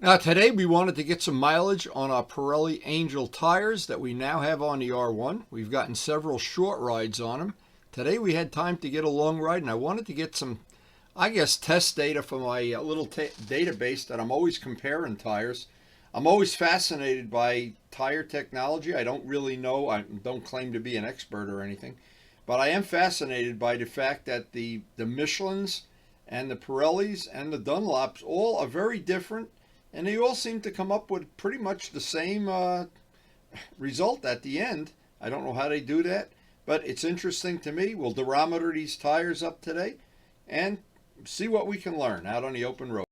Now today we wanted to get some mileage on our Pirelli Angel tires that we now have on the R1. We've gotten several short rides on them. Today we had time to get a long ride and I wanted to get some, I guess, test data from my little database that I'm always comparing tires. I'm always fascinated by tire technology. I don't really know, I don't claim to be an expert or anything, but I am fascinated by the fact that the Michelins and the Pirellis and the Dunlops all are very different. And they all seem to come up with pretty much the same result at the end. I don't know how they do that, but it's interesting to me. We'll durometer these tires up today and see what we can learn out on the open road.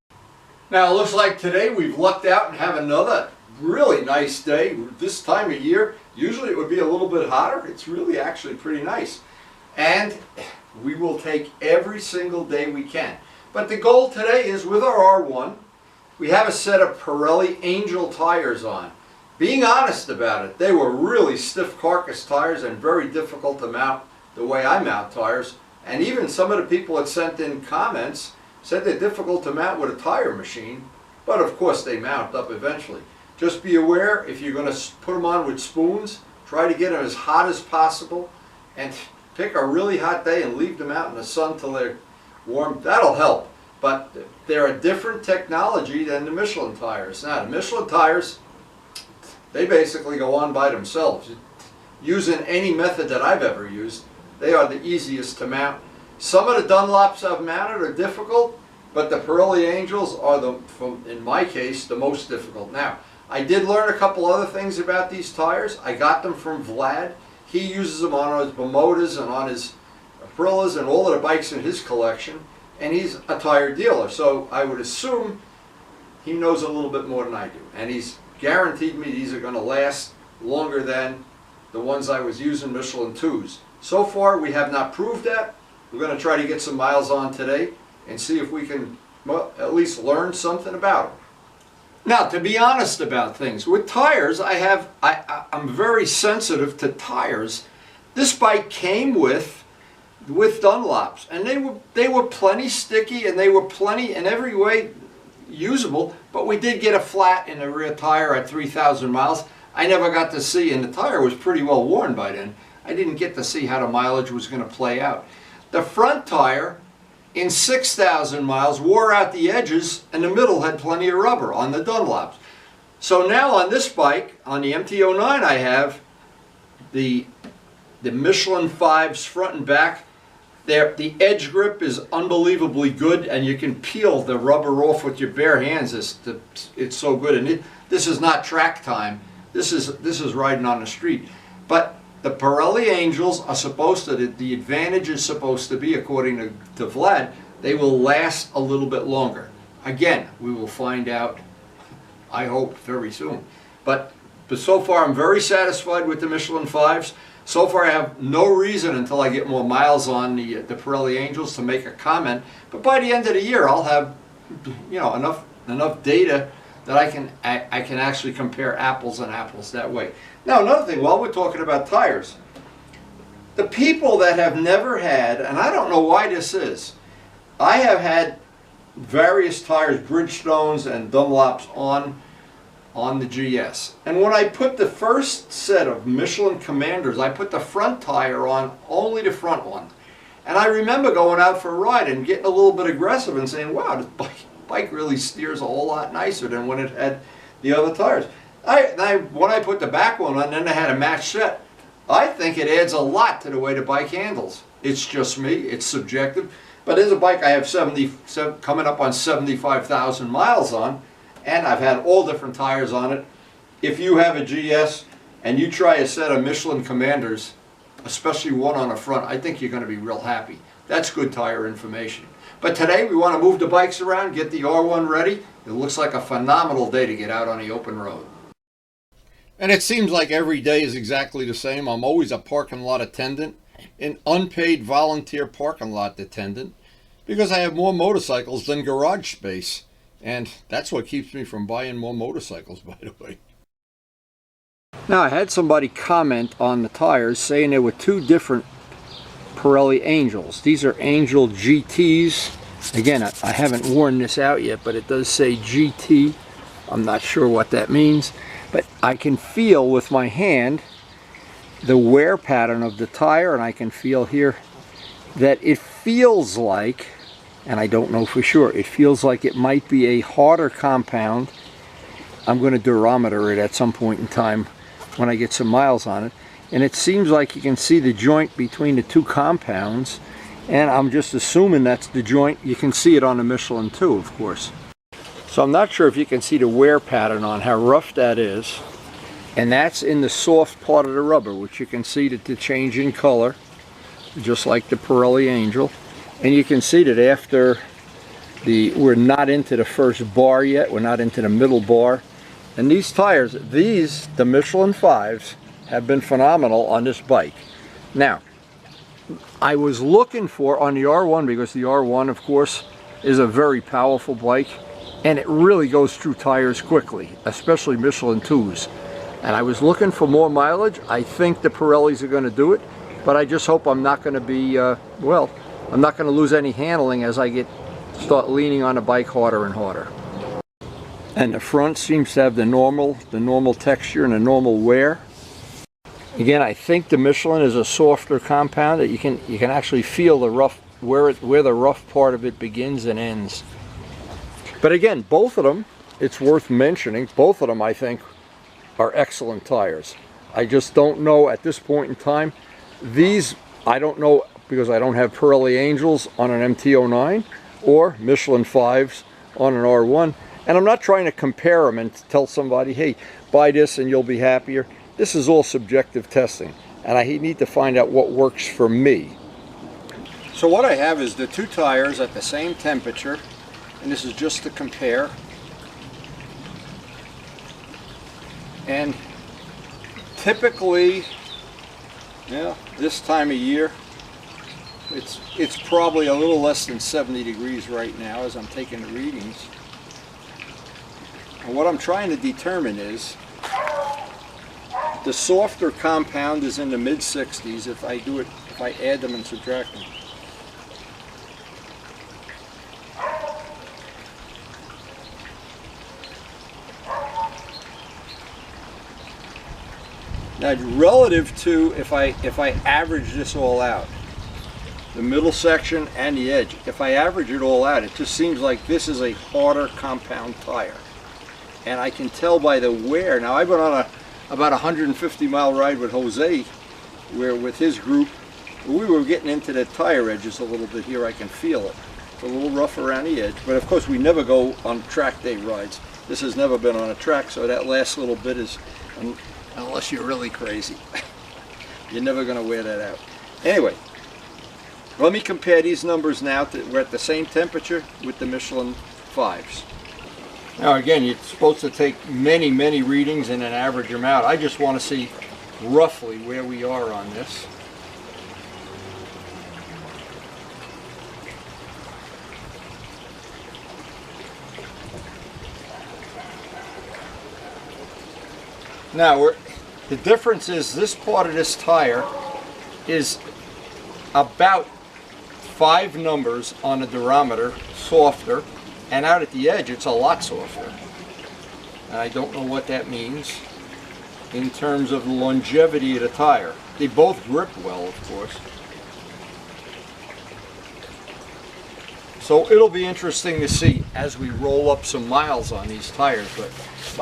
Now it looks like today we've lucked out and have another really nice day. This time of year, usually it would be a little bit hotter. It's really actually pretty nice. And we will take every single day we can. But the goal today is with our R1, we have a set of Pirelli Angel tires on. Being honest about it, they were really stiff carcass tires and very difficult to mount the way I mount tires. And even some of the people that sent in comments said they're difficult to mount with a tire machine, but of course they mount up eventually. Just be aware, if you're going to put them on with spoons, try to get them as hot as possible and pick a really hot day and leave them out in the sun till they're warm. That'll help. But they're a different technology than the Michelin tires. Now, the Michelin tires, they basically go on by themselves. Using any method that I've ever used, they are the easiest to mount. Some of the Dunlops I've mounted are difficult, but the Pirelli Angels are, in my case, the most difficult. Now, I did learn a couple other things about these tires. I got them from Vlad. He uses them on his Momotas and on his Aprilas and all of the bikes in his collection. And he's a tire dealer, so I would assume he knows a little bit more than I do. And he's guaranteed me these are going to last longer than the ones I was using, Michelin 2s. So far, we have not proved that. We're going to try to get some miles on today and see if we can, well, at least learn something about them. Now, to be honest about things, with tires, I'm very sensitive to tires. This bike came with Dunlops, and they were plenty sticky and they were plenty in every way usable, but we did get a flat in the rear tire at 3,000 miles. I never got to see, and the tire was pretty well worn by then. I didn't get to see how the mileage was going to play out. The front tire in 6,000 miles wore out the edges and the middle had plenty of rubber on the Dunlops. So now on this bike, on the MT-09, I have the Michelin 5s front and back. The edge grip is unbelievably good, and you can peel the rubber off with your bare hands. It's so good, and this is not track time. This is riding on the street. But the Pirelli Angels are supposed to. The advantage is supposed to be, according to Vlad, they will last a little bit longer. Again, we will find out, I hope, very soon. But so far, I'm very satisfied with the Michelin 5s. So far, I have no reason until I get more miles on the Pirelli Angels to make a comment. But by the end of the year, I'll have, enough data that I can actually compare apples and apples that way. Now, another thing, while we're talking about tires, the people that have never had, and I don't know why this is, I have had various tires, Bridgestones and Dunlops on the GS. And when I put the first set of Michelin Commanders, I put the front tire on, only the front one. And I remember going out for a ride and getting a little bit aggressive and saying, wow, this bike really steers a whole lot nicer than when it had the other tires. When I put the back one on, then I had a match set. I think it adds a lot to the way the bike handles. It's just me, it's subjective. But it's a bike I have coming up on 75,000 miles on. And I've had all different tires on it. If you have a GS and you try a set of Michelin Commanders, especially one on the front, I think you're going to be real happy. That's good tire information. But today we want to move the bikes around, get the R1 ready. It looks like a phenomenal day to get out on the open road. And it seems like every day is exactly the same. I'm always a parking lot attendant, an unpaid volunteer parking lot attendant, because I have more motorcycles than garage space. And that's what keeps me from buying more motorcycles, by the way. Now, I had somebody comment on the tires saying there were two different Pirelli Angels. These are Angel GTs. Again, I haven't worn this out yet, but it does say GT I'm not sure what that means, but I can feel with my hand the wear pattern of the tire, and I can feel here that it feels like, and I don't know for sure, it feels like it might be a harder compound. I'm going to durometer it at some point in time when I get some miles on it. And it seems like you can see the joint between the two compounds, and I'm just assuming that's the joint. You can see it on the Michelin too, of course. So I'm not sure if you can see the wear pattern on how rough that is. And that's in the soft part of the rubber, which you can see that the change in color, just like the Pirelli Angel. And you can see that after we're not into the first bar yet, we're not into the middle bar. And these tires, the Michelin 5s, have been phenomenal on this bike. Now, I was looking for on the R1, because the R1, of course, is a very powerful bike, and it really goes through tires quickly, especially Michelin 2s. And I was looking for more mileage. I think the Pirellis are going to do it, but I just hope I'm not going to be, well, I'm not going to lose any handling as I start leaning on the bike harder and harder. And the front seems to have the normal texture and the normal wear. Again, I think the Michelin is a softer compound that you can actually feel the rough, where the rough part of it begins and ends. But again, both of them, it's worth mentioning, both of them I think are excellent tires. I just don't know at this point in time. These, I don't know, because I don't have Pirelli Angels on an MT-09 or Michelin 5s on an R1. And I'm not trying to compare them and tell somebody, hey, buy this and you'll be happier. This is all subjective testing, and I need to find out what works for me. So what I have is the two tires at the same temperature, and this is just to compare. And typically, yeah, this time of year, it's probably a little less than 70 degrees right now as I'm taking the readings. And what I'm trying to determine is the softer compound is in the mid-60s if I add them and subtract them. Now, relative to if I average this all out, the middle section and the edge, if I average it all out, it just seems like this is a harder compound tire. And I can tell by the wear. Now, I've been on about a 150-mile ride with Jose, where with his group, we were getting into the tire edges a little bit here. I can feel it. It's a little rough around the edge, but of course we never go on track day rides. This has never been on a track, so that last little bit is, unless you're really crazy, you're never going to wear that out. Anyway, let me compare these numbers now. We're at the same temperature with the Michelin 5s. Now again, you're supposed to take many readings and then average them out. I just want to see roughly where we are on this. Now, the difference is this part of this tire is about 5 numbers on the durometer softer, and out at the edge it's a lot softer. And I don't know what that means in terms of the longevity of the tire. They both grip well, of course. So it'll be interesting to see as we roll up some miles on these tires.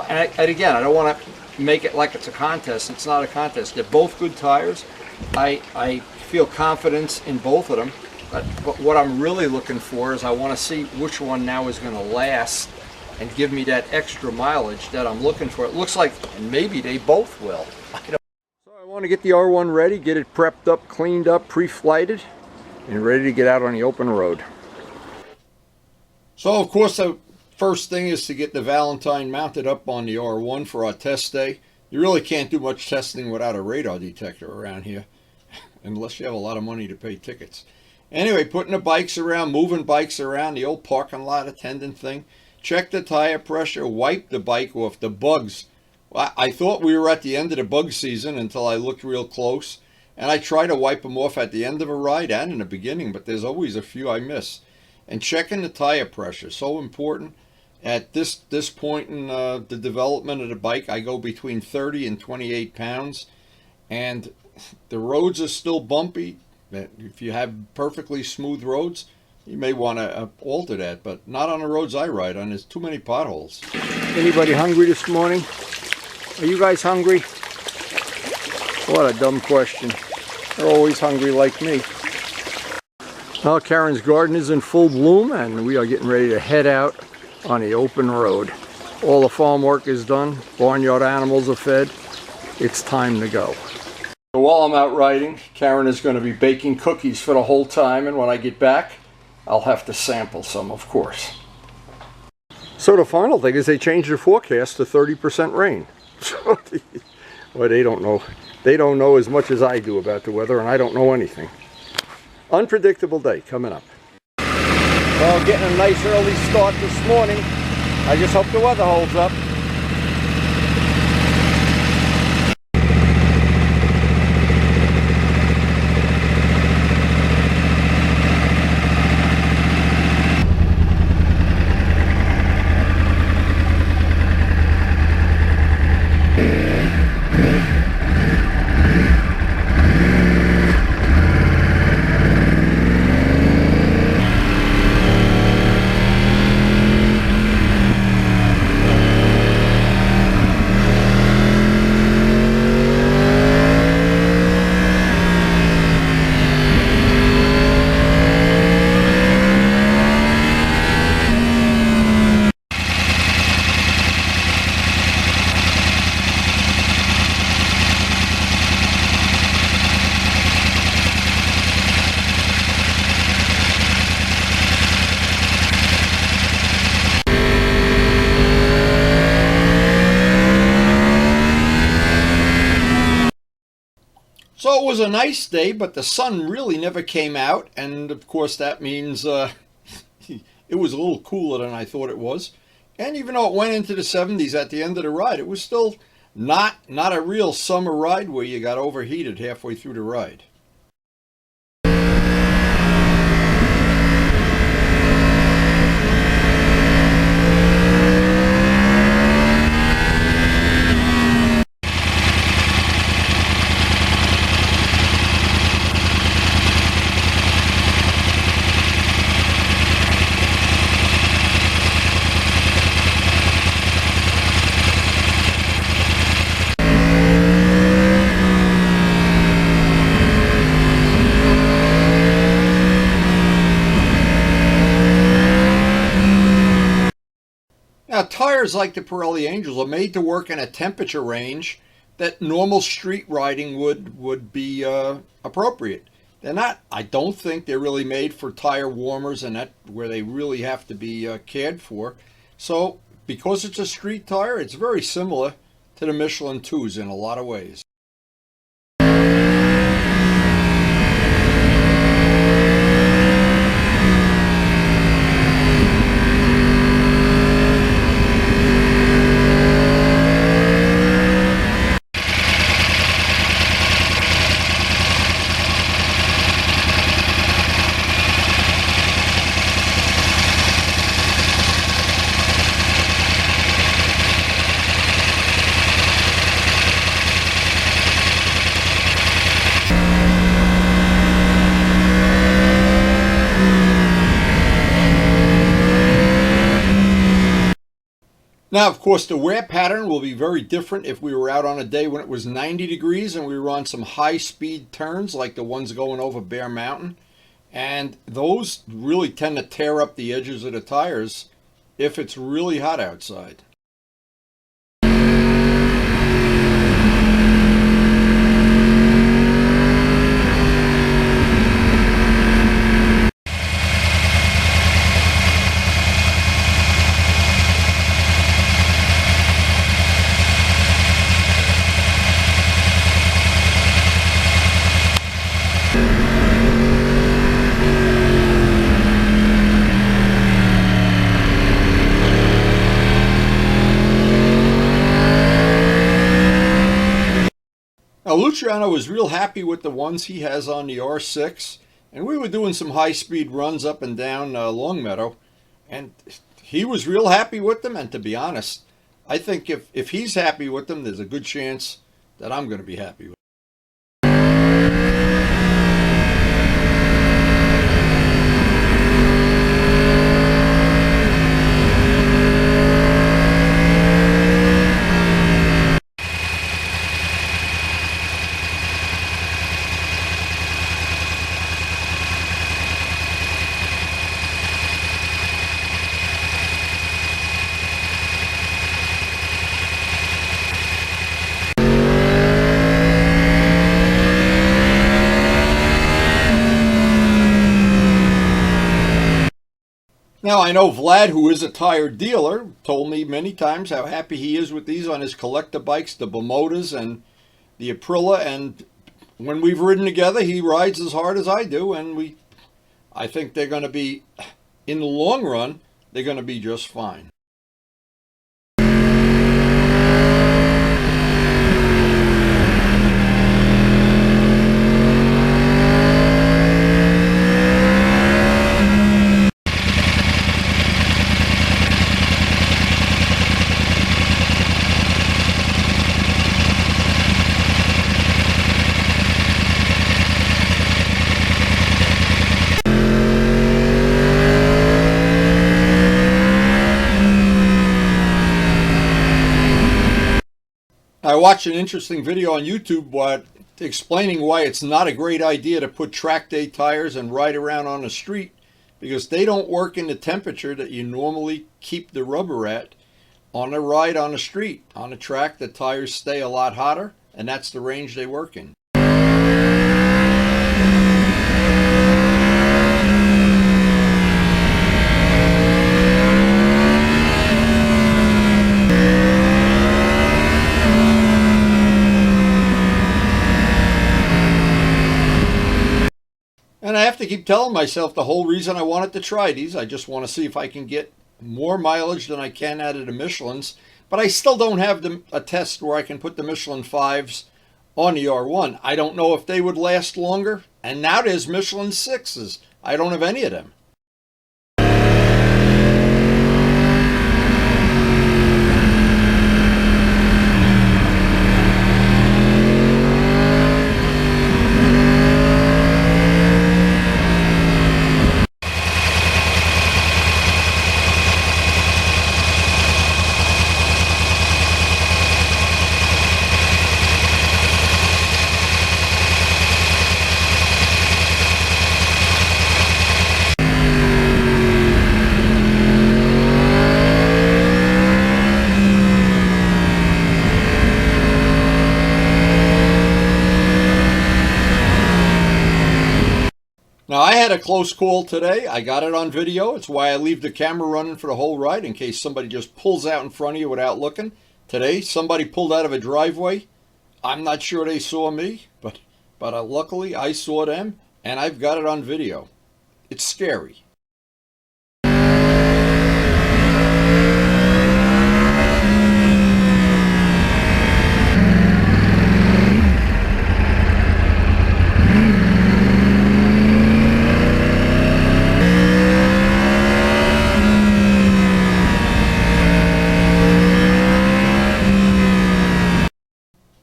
And again, I don't want to make it like it's a contest. It's not a contest. They're both good tires. I feel confidence in both of them. But what I'm really looking for is I want to see which one now is going to last and give me that extra mileage that I'm looking for. It looks like maybe they both will. So I want to get the R1 ready, get it prepped up, cleaned up, pre-flighted, and ready to get out on the open road. So of course the first thing is to get the Valentine mounted up on the R1 for our test day. You really can't do much testing without a radar detector around here, unless you have a lot of money to pay tickets. Anyway, putting the bikes around, moving bikes around, the old parking lot attendant thing. Check the tire pressure, wipe the bike off. The bugs. I thought we were at the end of the bug season until I looked real close. And I try to wipe them off at the end of a ride and in the beginning, but there's always a few I miss. And checking the tire pressure, so important. At this point in the development of the bike, I go between 30 and 28 pounds, and the roads are still bumpy. If you have perfectly smooth roads, you may want to alter that, but not on the roads I ride on. There's too many potholes. Anybody hungry this morning? Are you guys hungry? What a dumb question. They're always hungry like me. Well, Karen's garden is in full bloom, and we are getting ready to head out on the open road. All the farm work is done. Barnyard animals are fed. It's time to go. So while I'm out riding, Karen is going to be baking cookies for the whole time, and when I get back, I'll have to sample some, of course. So the final thing is they changed their forecast to 30% rain. Well, they don't know. They don't know as much as I do about the weather, and I don't know anything. Unpredictable day coming up. Well, getting a nice early start this morning. I just hope the weather holds up. So it was a nice day, but the sun really never came out, and of course that means it was a little cooler than I thought it was. And even though it went into the 70s at the end of the ride, it was still not a real summer ride where you got overheated halfway through the ride. Now, tires like the Pirelli Angels are made to work in a temperature range that normal street riding would be appropriate. They're not, I don't think they're really made for tire warmers and that where they really have to be cared for. So, because it's a street tire, it's very similar to the Michelin 2s in a lot of ways. Now, of course, the wear pattern will be very different if we were out on a day when it was 90 degrees and we were on some high-speed turns like the ones going over Bear Mountain. And those really tend to tear up the edges of the tires if it's really hot outside. Now, Luciano was real happy with the ones he has on the R6, and we were doing some high-speed runs up and down Longmeadow, and he was real happy with them, and to be honest, I think if he's happy with them, there's a good chance that I'm going to be happy with them. Now, I know Vlad, who is a tire dealer, told me many times how happy he is with these on his collector bikes, the Bermudas and the Aprilia, and when we've ridden together, he rides as hard as I do, and I think they're going to be, in the long run, they're going to be just fine. I watched an interesting video on YouTube explaining why it's not a great idea to put track day tires and ride around on the street, because they don't work in the temperature that you normally keep the rubber at on a ride on the street. On a track, the tires stay a lot hotter, and that's the range they work in. And I have to keep telling myself the whole reason I wanted to try these, I just want to see if I can get more mileage than I can out of the Michelins. But I still don't have a test where I can put the Michelin 5s on the R1. I don't know if they would last longer. And now there's Michelin 6s. I don't have any of them. Now, I had a close call today. I got it on video. It's why I leave the camera running for the whole ride in case somebody just pulls out in front of you without looking. Today, somebody pulled out of a driveway. I'm not sure they saw me, but luckily I saw them, and I've got it on video. It's scary.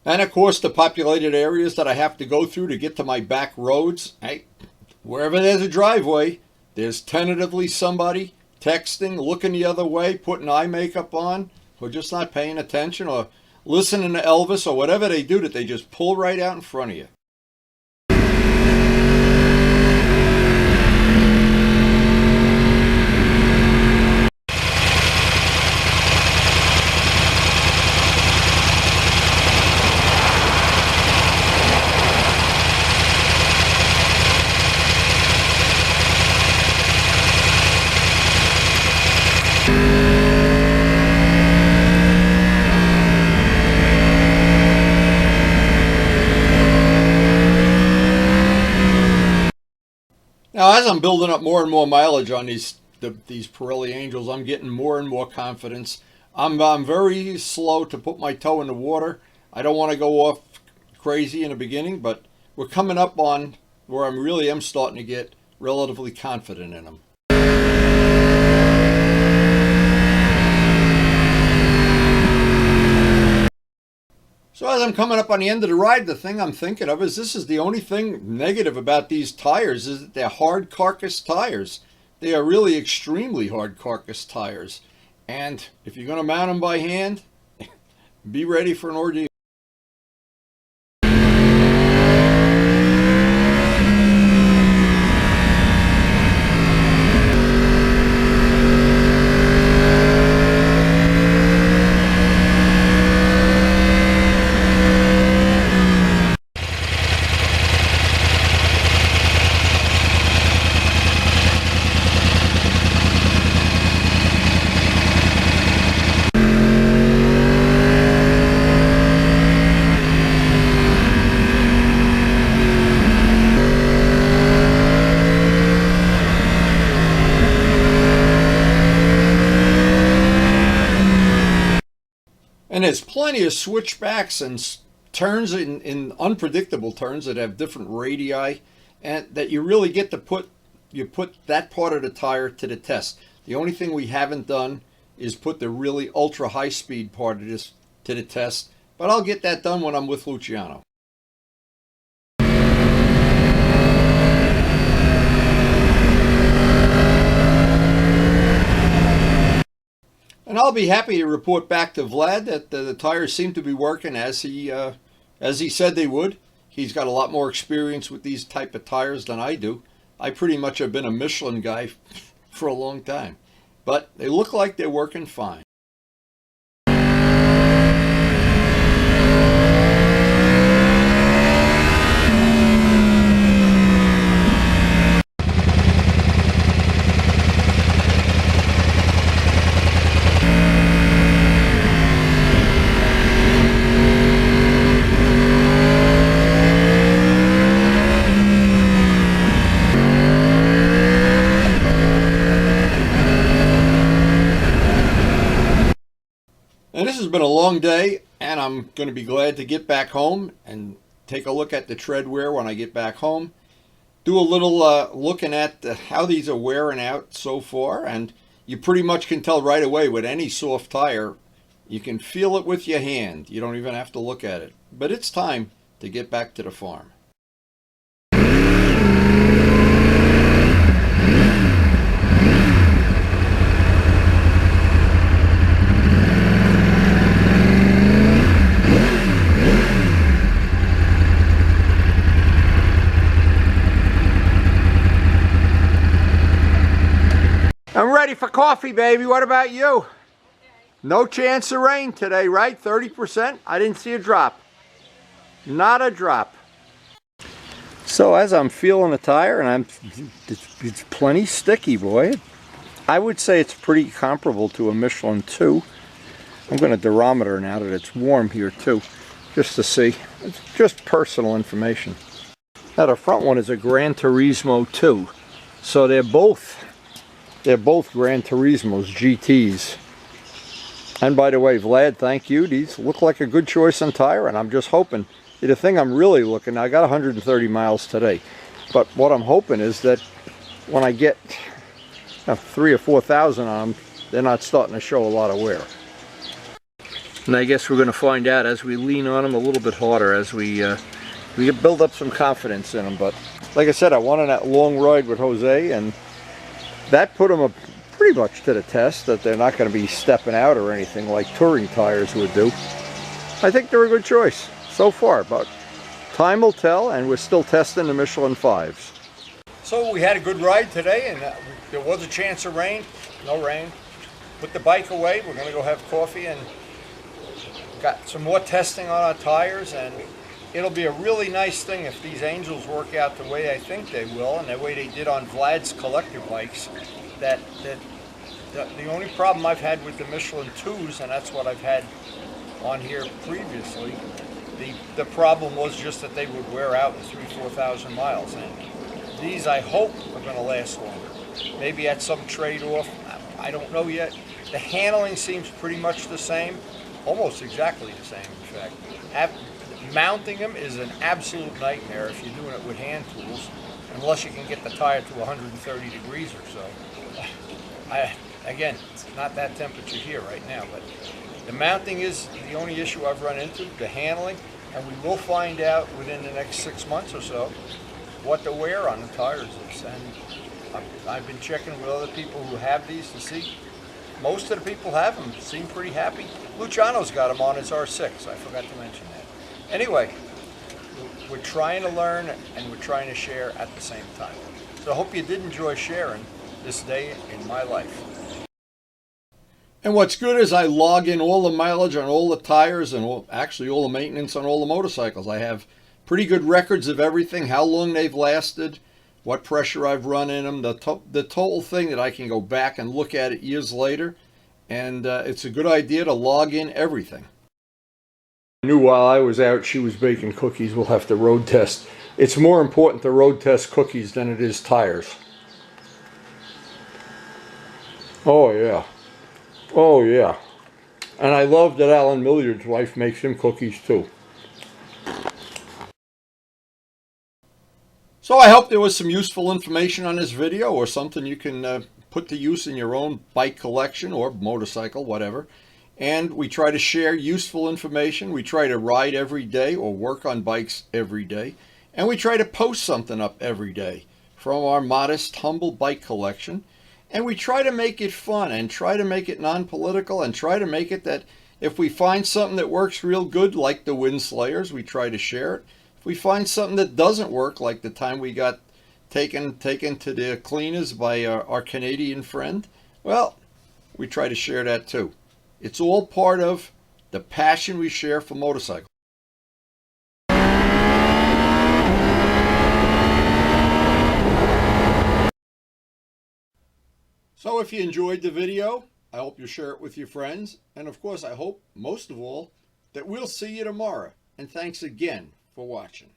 And of course, the populated areas that I have to go through to get to my back roads. Hey, wherever there's a driveway, there's tentatively somebody texting, looking the other way, putting eye makeup on, or just not paying attention, or listening to Elvis, or whatever they do that they just pull right out in front of you. Now, as I'm building up more and more mileage on these Pirelli Angels, I'm getting more and more confidence. I'm very slow to put my toe in the water. I don't want to go off crazy in the beginning, but we're coming up on where I really am starting to get relatively confident in them. So as I'm coming up on the end of the ride, the thing I'm thinking of is this is the only thing negative about these tires is that they're hard carcass tires. They are really extremely hard carcass tires. And if you're going to mount them by hand, be ready for an ordeal. And there's plenty of switchbacks and turns in unpredictable turns that have different radii, and that you really get to put that part of the tire to the test. The only thing we haven't done is put the really ultra high speed part of this to the test, but I'll get that done when I'm with Luciano. And I'll be happy to report back to Vlad that the tires seem to be working as he said they would. He's got a lot more experience with these type of tires than I do. I pretty much have been a Michelin guy for a long time. But they look like they're working fine. And this has been a long day, and I'm going to be glad to get back home and take a look at the tread wear when I get back home. Do a little looking at how these are wearing out so far, and you pretty much can tell right away with any soft tire. You can feel it with your hand. You don't even have to look at it. But it's time to get back to the farm. I'm ready for coffee, baby. What about you? Okay. No chance of rain today, right? 30%? I didn't see a drop. Not a drop. So as I'm feeling the tire, and it's plenty sticky, boy. I would say it's pretty comparable to a Michelin 2. I'm going to durometer now that it's warm here too, just to see. It's just personal information. Now the front one is a Gran Turismo 2. So they're both Gran Turismos GTs. And by the way, Vlad, thank you. These look like a good choice on tire, and I'm just hoping. The thing I'm really looking, I got 130 miles today, but what I'm hoping is that when I get 3,000 or 4,000 on them, they're not starting to show a lot of wear. And I guess we're going to find out as we lean on them a little bit harder, as we build up some confidence in them. But like I said, I went on that long ride with Jose, and that put them pretty much to the test, that they're not going to be stepping out or anything like touring tires would do. I think they're a good choice so far, but time will tell, and we're still testing the Michelin 5s. So we had a good ride today, and there was a chance of rain. No rain. Put the bike away. We're going to go have coffee, and got some more testing on our tires, and it'll be a really nice thing if these Angels work out the way I think they will, and the way they did on Vlad's collector bikes. The only problem I've had with the Michelin 2s, and that's what I've had on here previously, the problem was just that they would wear out in 3,000 or 4,000 miles. And these, I hope, are going to last longer. Maybe at some trade-off, I don't know yet. The handling seems pretty much the same, almost exactly the same, in fact. Mounting them is an absolute nightmare if you're doing it with hand tools, unless you can get the tire to 130 degrees or so. Again, it's not that temperature here right now, but The mounting is the only issue I've run into, the handling, and we will find out within the next 6 months or so what the wear on the tires is. And I've been checking with other people who have these to see. Most of the people have them, seem pretty happy. Luciano's got them on his R6, I forgot to mention that. Anyway, we're trying to learn and we're trying to share at the same time. So I hope you did enjoy sharing this day in my life. And what's good is I log in all the mileage on all the tires and actually all the maintenance on all the motorcycles. I have pretty good records of everything, how long they've lasted, what pressure I've run in them, the total thing that I can go back and look at it years later. And it's a good idea to log in everything. I knew while I was out she was baking cookies. We'll have to road test. It's more important to road test cookies than it is tires. Oh yeah. Oh yeah. And I love that Alan Milliard's wife makes him cookies too. So I hope there was some useful information on this video, or something you can put to use in your own bike collection or motorcycle, whatever. And we try to share useful information. We try to ride every day or work on bikes every day. And we try to post something up every day from our modest, humble bike collection. And we try to make it fun and try to make it non-political and try to make it that if we find something that works real good, like the Wind Slayers, we try to share it. If we find something that doesn't work, like the time we got taken to the cleaners by our Canadian friend, well, we try to share that too. It's all part of the passion we share for motorcycles. So if you enjoyed the video, I hope you share it with your friends. And of course, I hope, most of all, that we'll see you tomorrow. And thanks again for watching.